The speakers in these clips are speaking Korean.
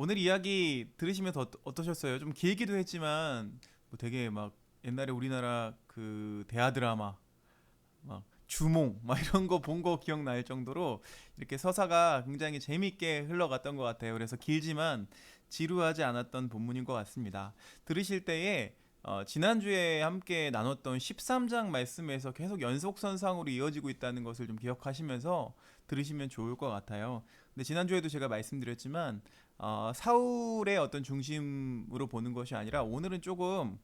오늘 이야기 들으시면서 어떠셨어요? 좀 길기도 했지만 뭐 되게 막 옛날에 우리나라 그 대하 드라마 막 주몽 막 이런 거 본 거 기억날 정도로 이렇게 서사가 굉장히 재밌게 흘러갔던 것 같아요. 그래서 길지만 지루하지 않았던 본문인 것 같습니다. 들으실 때에 지난주에 함께 나눴던 13장 말씀에서 계속 연속선상으로 이어지고 있다는 것을 좀 기억하시면서 들으시면 좋을 것 같아요. 근데 지난주에도 제가 말씀드렸지만 사울의 어떤 중심으로 보는 것이 아니라 오늘은 조금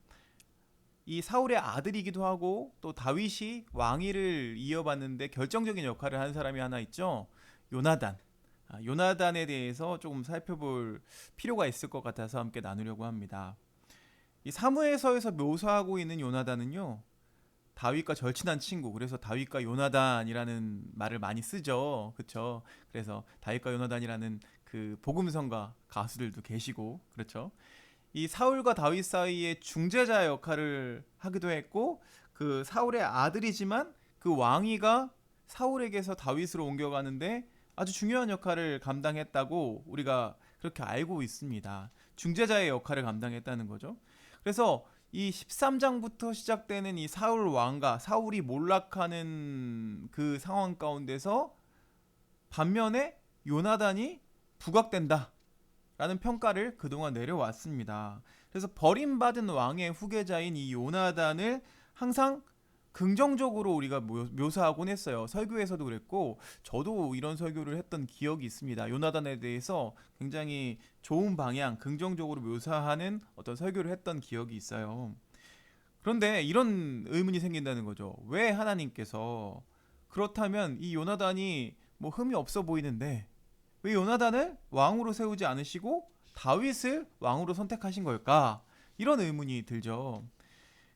이 사울의 아들이기도 하고 또 다윗이 왕위를 이어받는데 결정적인 역할을 한 사람이 하나 있죠. 요나단. 요나단에 대해서 조금 살펴볼 필요가 있을 것 같아서 함께 나누려고 합니다. 이 사무엘서에서 묘사하고 있는 요나단은요. 다윗과 절친한 친구. 그래서 다윗과 요나단이라는 말을 많이 쓰죠. 그렇죠? 그래서 다윗과 요나단이라는 그 복음성가 가수들도 계시고 그렇죠? 이 사울과 다윗 사이의 중재자 역할을 하기도 했고 그 사울의 아들이지만 그 왕위가 사울에게서 다윗으로 옮겨가는데 아주 중요한 역할을 감당했다고 우리가 그렇게 알고 있습니다. 중재자의 역할을 감당했다는 거죠. 그래서 이 13장부터 시작되는 이 사울 왕가, 사울이 몰락하는 그 상황 가운데서 반면에 요나단이 부각된다. 라는 평가를 그동안 내려왔습니다. 그래서 버림받은 왕의 후계자인 이 요나단을 항상 긍정적으로 우리가 묘사하곤 했어요. 설교에서도 그랬고 저도 이런 설교를 했던 기억이 있습니다. 요나단에 대해서 굉장히 좋은 방향, 긍정적으로 묘사하는 어떤 설교를 했던 기억이 있어요. 그런데 이런 의문이 생긴다는 거죠. 왜 하나님께서 그렇다면 이 요나단이 뭐 흠이 없어 보이는데 왜 요나단을 왕으로 세우지 않으시고 다윗을 왕으로 선택하신 걸까? 이런 의문이 들죠.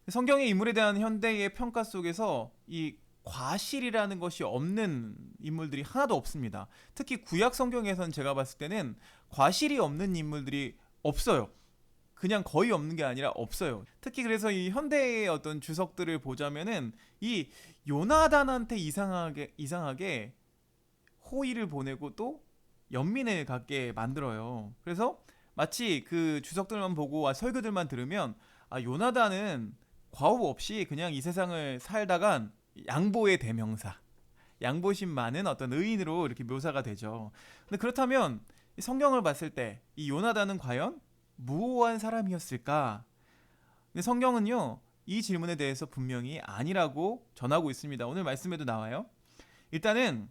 성경의 인물에 대한 현대의 평가 속에서 이 과실이라는 것이 없는 인물들이 하나도 없습니다. 특히 구약 성경에서는 제가 봤을 때는 과실이 없는 인물들이 없어요. 그냥 거의 없는 게 아니라 없어요. 특히 그래서 이 현대의 어떤 주석들을 보자면은 이 요나단한테 이상하게 호의를 보내고 또 연민을 갖게 만들어요. 그래서 마치 그 주석들만 보고 설교들만 들으면 요나단은 과오 없이 그냥 이 세상을 살다간 양보의 대명사, 양보심 많은 어떤 의인으로 이렇게 묘사가 되죠. 근데 그렇다면 성경을 봤을 때 이 요나단은 과연 무오한 사람이었을까? 근데 성경은요 이 질문에 대해서 분명히 아니라고 전하고 있습니다. 오늘 말씀에도 나와요. 일단은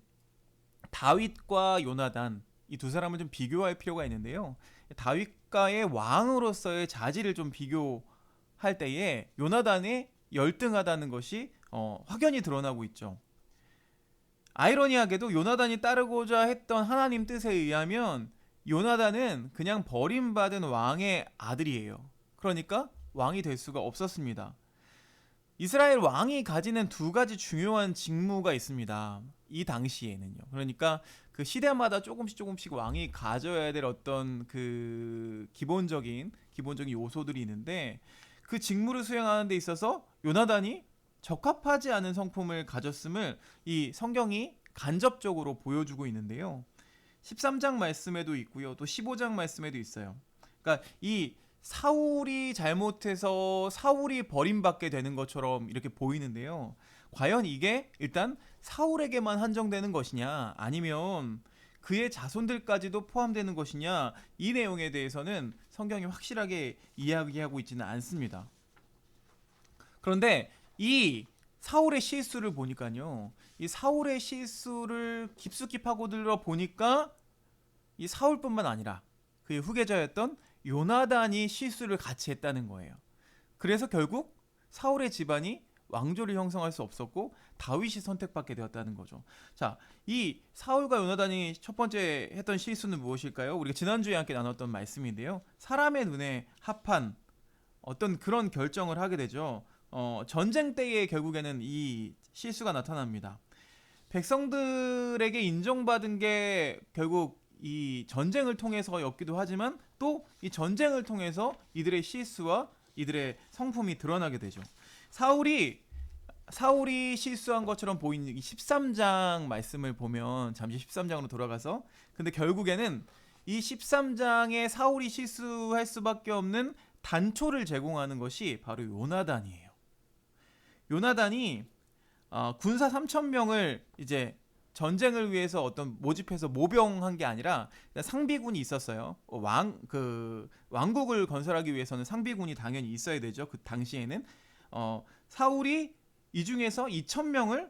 다윗과 요나단 이 두 사람을 좀 비교할 필요가 있는데요. 다윗과의 왕으로서의 자질을 좀 비교할 때에 요나단이 열등하다는 것이 확연히 드러나고 있죠. 아이러니하게도 요나단이 따르고자 했던 하나님 뜻에 의하면 요나단은 그냥 버림받은 왕의 아들이에요. 그러니까 왕이 될 수가 없었습니다. 이스라엘 왕이 가지는 두 가지 중요한 직무가 있습니다. 이 당시에는요. 그러니까 그 시대마다 조금씩 왕이 가져야 될 어떤 그 기본적인 요소들이 있는데 그 직무를 수행하는 데 있어서 요나단이 적합하지 않은 성품을 가졌음을 이 성경이 간접적으로 보여주고 있는데요. 13장 말씀에도 있고요. 또 15장 말씀에도 있어요. 그러니까 이 사울이 잘못해서 사울이 버림받게 되는 것처럼 이렇게 보이는데요. 과연 이게 일단 사울에게만 한정되는 것이냐 아니면 그의 자손들까지도 포함되는 것이냐 이 내용에 대해서는 성경이 확실하게 이야기하고 있지는 않습니다. 그런데 이 사울의 실수를 보니까요. 이 사울의 실수를 깊숙이 파고들어 보니까 이 사울뿐만 아니라 그의 후계자였던 요나단이 실수를 같이 했다는 거예요. 그래서 결국 사울의 집안이 왕조를 형성할 수 없었고 다윗이 선택받게 되었다는 거죠. 자, 이 사울과 요나단이 첫 번째 했던 실수는 무엇일까요? 우리가 지난주에 함께 나눴던 말씀인데요. 사람의 눈에 합한 어떤 그런 결정을 하게 되죠. 전쟁 때에 결국에는 이 실수가 나타납니다. 백성들에게 인정받은 게 결국 이 전쟁을 통해서였기도 하지만 또 이 전쟁을 통해서 이들의 실수와 이들의 성품이 드러나게 되죠. 사울이 실수한 것처럼 보이는 이 13장 말씀을 보면 잠시 13장으로 돌아가서 근데 결국에는 이 13장에 사울이 실수할 수밖에 없는 단초를 제공하는 것이 바로 요나단이에요. 요나단이 군사 3,000명을 이제 전쟁을 위해서 어떤 모집해서 모병한 게 아니라 상비군이 있었어요. 왕국을 건설하기 위해서는 상비군이 당연히 있어야 되죠. 그 당시에는 사울이 이 중에서 2,000명을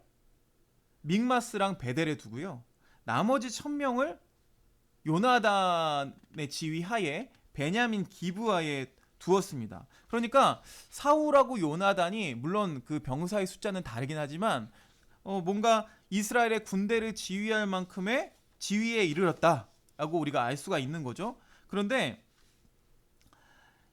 믹마스랑 베델에 두고요. 나머지 1,000명을 요나단의 지휘하에 베냐민 기브아에 두었습니다. 그러니까 사울하고 요나단이 물론 그 병사의 숫자는 다르긴 하지만 뭔가 이스라엘의 군대를 지휘할 만큼의 지위에 이르렀다라고 우리가 알 수가 있는 거죠. 그런데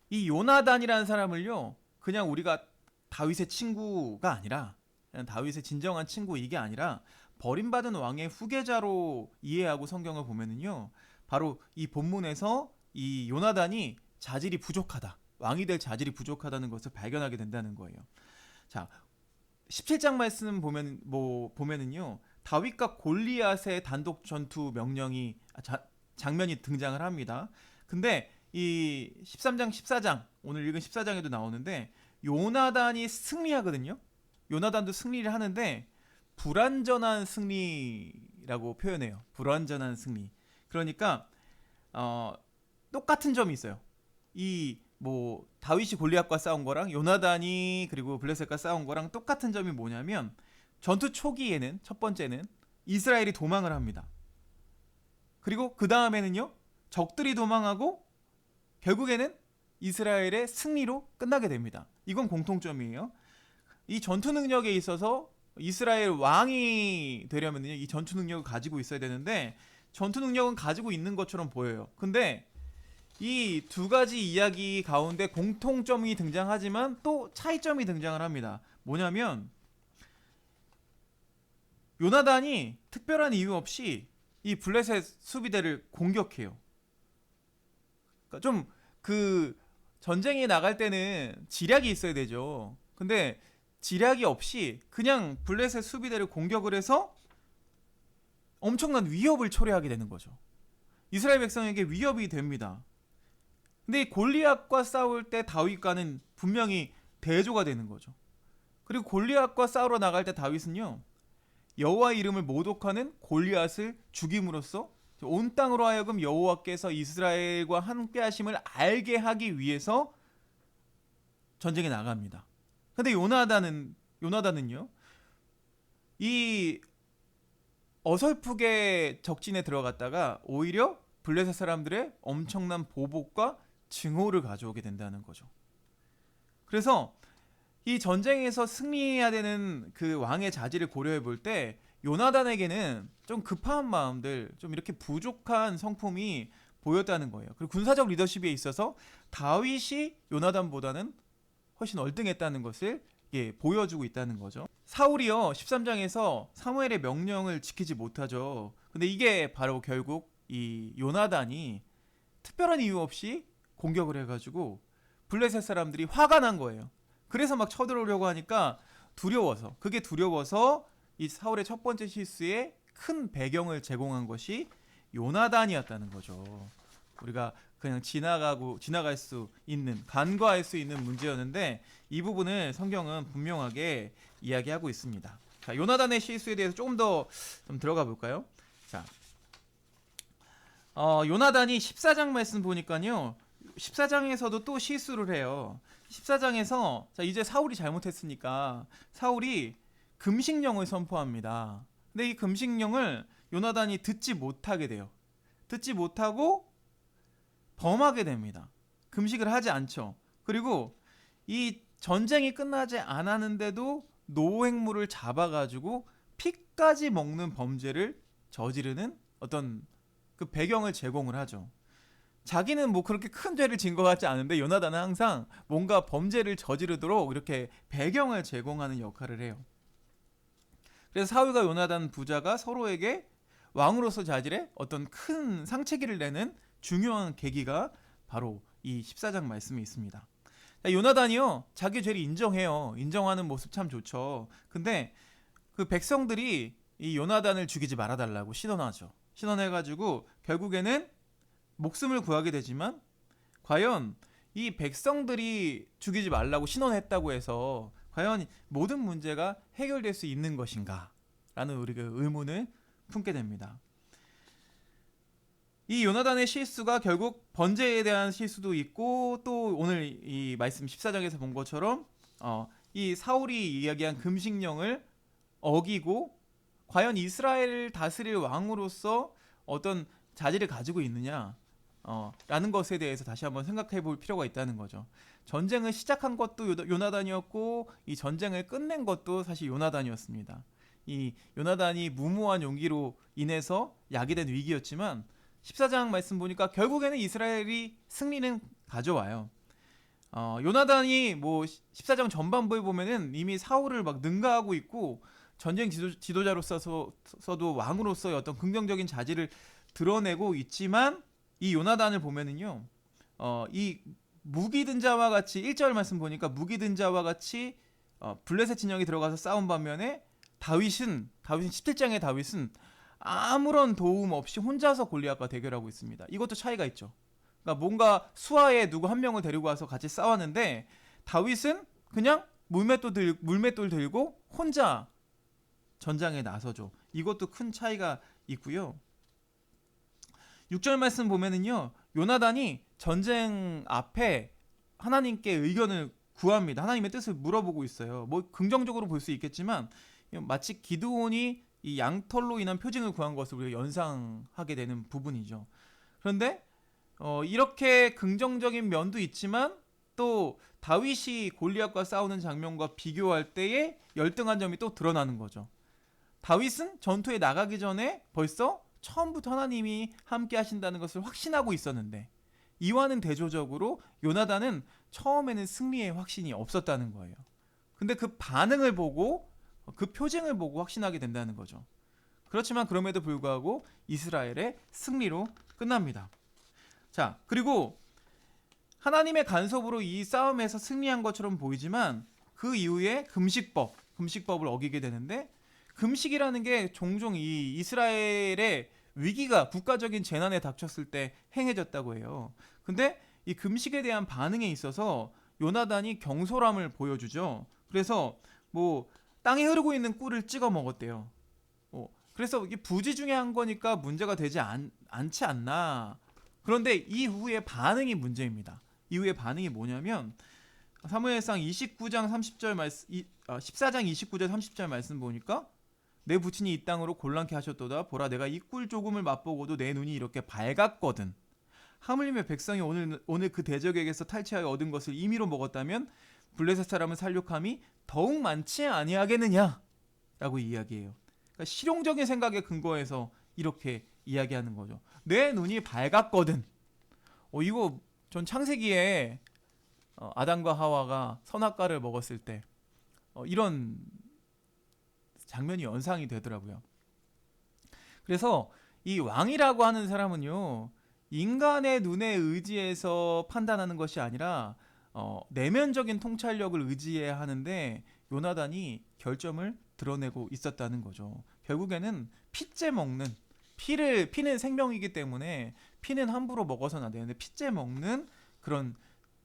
이 요나단이라는 사람을요, 그냥 우리가 다윗의 친구가 아니라, 그냥 다윗의 진정한 친구 이게 아니라 버림받은 왕의 후계자로 이해하고 성경을 보면은요, 바로 이 본문에서 이 요나단이 자질이 부족하다, 왕이 될 자질이 부족하다는 것을 발견하게 된다는 거예요. 자, 17장 말씀 보면은요, 다윗과 골리앗의 단독 전투 장면이 등장을 합니다. 근데 이 13장 14장 오늘 읽은 14장에도 나오는데 요나단이 승리하거든요. 요나단도 승리를 하는데 불완전한 승리라고 표현해요. 불완전한 승리. 그러니까 똑같은 점이 있어요. 이 다윗이 골리앗과 싸운 거랑 요나단이 그리고 블레셋과 싸운 거랑 똑같은 점이 뭐냐면 전투 초기에는 첫 번째는 이스라엘이 도망을 합니다. 그리고 그 다음에는요, 적들이 도망하고 결국에는 이스라엘의 승리로 끝나게 됩니다. 이건 공통점이에요. 이 전투 능력에 있어서 이스라엘 왕이 되려면요, 이 전투 능력을 가지고 있어야 되는데 전투 능력은 가지고 있는 것처럼 보여요. 근데 이 두 가지 이야기 가운데 공통점이 등장하지만 또 차이점이 등장을 합니다. 뭐냐면 요나단이 특별한 이유 없이 이 블레셋 수비대를 공격해요. 그러니까 좀 그 전쟁에 나갈 때는 지략이 있어야 되죠. 근데 지략이 없이 그냥 블레셋 수비대를 공격을 해서 엄청난 위협을 초래하게 되는 거죠. 이스라엘 백성에게 위협이 됩니다. 근데 골리앗과 싸울 때 다윗과는 분명히 대조가 되는 거죠. 그리고 골리앗과 싸우러 나갈 때 다윗은요, 여호와의 이름을 모독하는 골리앗을 죽임으로써 온 땅으로 하여금 여호와께서 이스라엘과 함께 하심을 알게 하기 위해서 전쟁에 나갑니다. 근데 요나단은요, 이 어설프게 적진에 들어갔다가 오히려 블레셋 사람들의 엄청난 보복과 증오를 가져오게 된다는 거죠. 그래서 이 전쟁에서 승리해야 되는 그 왕의 자질을 고려해 볼 때 요나단에게는 좀 급한 마음들, 좀 이렇게 부족한 성품이 보였다는 거예요. 그리고 군사적 리더십에 있어서 다윗이 요나단보다는 훨씬 월등했다는 것을 보여주고 있다는 거죠. 사울이요, 13장에서 사무엘의 명령을 지키지 못하죠. 근데 이게 바로 결국 이 요나단이 특별한 이유 없이 공격을 해가지고 블레셋 사람들이 화가 난 거예요. 그래서 막 쳐들어오려고 하니까 그게 두려워서 이 사울의 첫 번째 실수에 큰 배경을 제공한 것이 요나단이었다는 거죠. 우리가 그냥 지나갈 수 있는, 간과할 수 있는 문제였는데 이 부분을 성경은 분명하게 이야기하고 있습니다. 자, 요나단의 실수에 대해서 조금 더 좀 들어가 볼까요? 자, 요나단이 14장 말씀 보니까요, 14장에서도 또 실수를 해요. 14장에서 이제 사울이 잘못했으니까 사울이 금식령을 선포합니다. 근데 이 금식령을 요나단이 듣지 못하게 돼요. 듣지 못하고 범하게 됩니다. 금식을 하지 않죠. 그리고 이 전쟁이 끝나지 않았는데도 노획물을 잡아가지고 피까지 먹는 범죄를 저지르는 어떤 그 배경을 제공을 하죠. 자기는 그렇게 큰 죄를 진 것 같지 않은데 요나단은 항상 뭔가 범죄를 저지르도록 이렇게 배경을 제공하는 역할을 해요. 그래서 사울과 요나단 부자가 서로에게 왕으로서 자질에 어떤 큰 상체기를 내는 중요한 계기가 바로 이 14장 말씀에 있습니다. 요나단이요, 자기 죄를 인정해요. 인정하는 모습 참 좋죠. 근데 그 백성들이 이 요나단을 죽이지 말아달라고 신원하죠. 신원해가지고 결국에는 목숨을 구하게 되지만 과연 이 백성들이 죽이지 말라고 신원했다고 해서 과연 모든 문제가 해결될 수 있는 것인가? 라는 우리가 의문을 품게 됩니다. 이 요나단의 실수가 결국 번제에 대한 실수도 있고 또 오늘 이 말씀 14장에서 본 것처럼 이 사울이 이야기한 금식령을 어기고 과연 이스라엘을 다스릴 왕으로서 어떤 자질을 가지고 있느냐 라는 것에 대해서 다시 한번 생각해 볼 필요가 있다는 거죠. 전쟁을 시작한 것도 요나단이었고 이 전쟁을 끝낸 것도 사실 요나단이었습니다. 이 요나단이 무모한 용기로 인해서 야기된 위기였지만 14장 말씀 보니까 결국에는 이스라엘이 승리는 가져와요. 요나단이 뭐 14장 전반부에 보면은 이미 사울을 막 능가하고 있고 전쟁 지도자로서도 왕으로서의 어떤 긍정적인 자질을 드러내고 있지만 이 요나단을 보면은요, 이 무기든 자와 같이 1절 말씀 보니까 무기든 자와 같이 블레셋 진영에 들어가서 싸운 반면에 다윗은 17장의 다윗은 아무런 도움 없이 혼자서 골리앗과 대결하고 있습니다. 이것도 차이가 있죠. 그러니까 뭔가 수하에 누구 한 명을 데리고 와서 같이 싸웠는데 다윗은 그냥 물맷돌 들고 혼자 전장에 나서죠. 이것도 큰 차이가 있고요. 6절 말씀 보면은요, 요나단이 전쟁 앞에 하나님께 의견을 구합니다. 하나님의 뜻을 물어보고 있어요. 뭐 긍정적으로 볼 수 있겠지만 마치 기드온이 이 양털로 인한 표징을 구한 것을 우리가 연상하게 되는 부분이죠. 그런데 이렇게 긍정적인 면도 있지만 또 다윗이 골리앗과 싸우는 장면과 비교할 때에 열등한 점이 또 드러나는 거죠. 다윗은 전투에 나가기 전에 벌써 처음부터 하나님이 함께 하신다는 것을 확신하고 있었는데 이와는 대조적으로 요나단은 처음에는 승리의 확신이 없었다는 거예요. 근데 그 반응을 보고 그 표징을 보고 확신하게 된다는 거죠. 그렇지만 그럼에도 불구하고 이스라엘의 승리로 끝납니다. 자, 그리고 하나님의 간섭으로 이 싸움에서 승리한 것처럼 보이지만 그 이후에 금식법을 어기게 되는데 금식이라는 게 종종 이 이스라엘의 위기가 국가적인 재난에 닥쳤을 때 행해졌다고 해요. 근데 이 금식에 대한 반응에 있어서 요나단이 경솔함을 보여주죠. 그래서 뭐 땅에 흐르고 있는 꿀을 찍어 먹었대요. 그래서 이게 부지 중에 한 거니까 문제가 되지 않지 않나. 그런데 이후의 반응이 문제입니다. 이후의 반응이 뭐냐면 사무엘상 29장 30절 말씀 14장 29절 30절 말씀 보니까 내 부친이 이 땅으로 곤란케 하셨도다. 보라 내가 이 꿀 조금을 맛보고도 내 눈이 이렇게 밝았거든. 하물며 백성이 오늘 그 대적에게서 탈취하여 얻은 것을 임의로 먹었다면 블레셋 사람은 살육함이 더욱 많지 아니하겠느냐 라고 이야기해요. 그러니까 실용적인 생각에 근거해서 이렇게 이야기하는 거죠. 내 눈이 밝았거든. 이거 전 창세기에 아담과 하와가 선악과를 먹었을 때 이런 장면이 연상이 되더라고요. 그래서 이 왕이라고 하는 사람은요, 인간의 눈에 의지해서 판단하는 것이 아니라 내면적인 통찰력을 의지해야 하는데 요나단이 결점을 드러내고 있었다는 거죠. 결국에는 피째 먹는 피는 생명이기 때문에 피는 함부로 먹어서는 안 되는데 피째 먹는 그런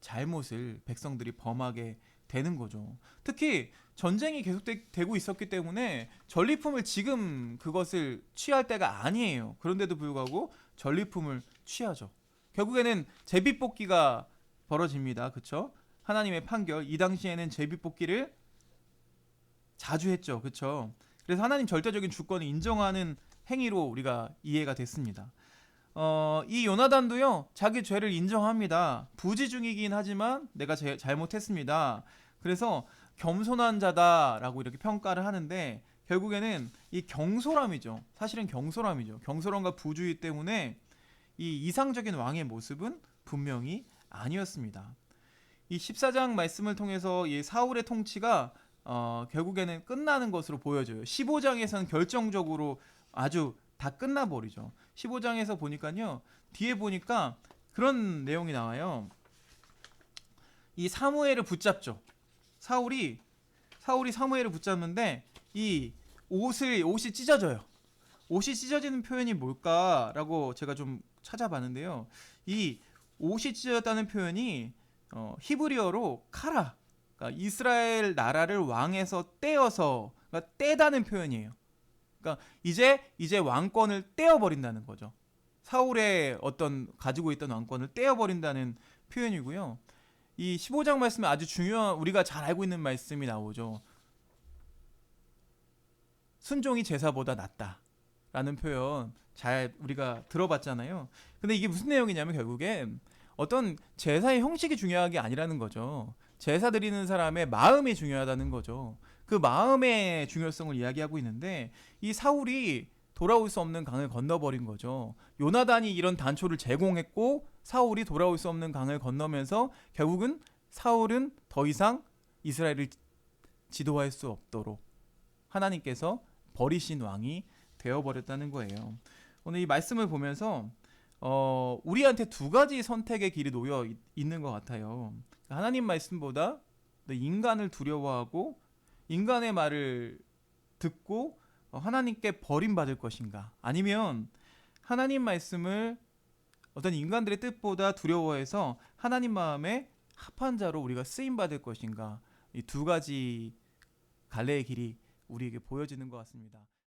잘못을 백성들이 범하게 되는 거죠. 특히 전쟁이 계속되고 있었기 때문에 전리품을 지금 그것을 취할 때가 아니에요. 그런데도 불구하고 전리품을 취하죠. 결국에는 제비뽑기가 벌어집니다. 그렇죠? 하나님의 판결. 이 당시에는 제비뽑기를 자주 했죠. 그렇죠? 그래서 하나님 절대적인 주권을 인정하는 행위로 우리가 이해가 됐습니다. 이 요나단도요, 자기 죄를 인정합니다. 부지 중이긴 하지만 내가 잘못했습니다. 그래서 겸손한 자다라고 이렇게 평가를 하는데 결국에는 이 경솔함이죠. 사실은 경솔함이죠. 경솔함과 부주의 때문에 이 이상적인 왕의 모습은 분명히 아니었습니다. 이 14장 말씀을 통해서 이 사울의 통치가 결국에는 끝나는 것으로 보여져요. 15장에서는 결정적으로 아주 다 끝나버리죠. 15장에서 보니까요, 뒤에 보니까 그런 내용이 나와요. 이 사무엘을 붙잡죠. 사울이 사무엘을 붙잡는데 이 옷이 찢어져요. 옷이 찢어지는 표현이 뭘까라고 제가 좀 찾아봤는데요. 이 옷이 찢어졌다는 표현이 히브리어로 카라, 그러니까 이스라엘 나라를 왕에서 떼어서, 그러니까 떼다는 표현이에요. 그러니까 이제 왕권을 떼어버린다는 거죠. 사울의 어떤 가지고 있던 왕권을 떼어버린다는 표현이고요. 이 15장 말씀에 아주 중요한, 우리가 잘 알고 있는 말씀이 나오죠. 순종이 제사보다 낫다 라는 표현 잘 우리가 들어봤잖아요. 근데 이게 무슨 내용이냐면 결국에 어떤 제사의 형식이 중요한 게 아니라는 거죠. 제사 드리는 사람의 마음이 중요하다는 거죠. 그 마음의 중요성을 이야기하고 있는데, 이 사울이 돌아올 수 없는 강을 건너버린 거죠. 요나단이 이런 단초를 제공했고 사울이 돌아올 수 없는 강을 건너면서 결국은 사울은 더 이상 이스라엘을 지도할 수 없도록 하나님께서 버리신 왕이 되어버렸다는 거예요. 오늘 이 말씀을 보면서 우리한테 두 가지 선택의 길이 놓여 있는 것 같아요. 하나님 말씀보다 인간을 두려워하고 인간의 말을 듣고 하나님께 버림받을 것인가, 아니면 하나님 말씀을 어떤 인간들의 뜻보다 두려워해서 하나님 마음에 합한 자로 우리가 쓰임받을 것인가, 이 두 가지 갈래의 길이 우리에게 보여지는 것 같습니다.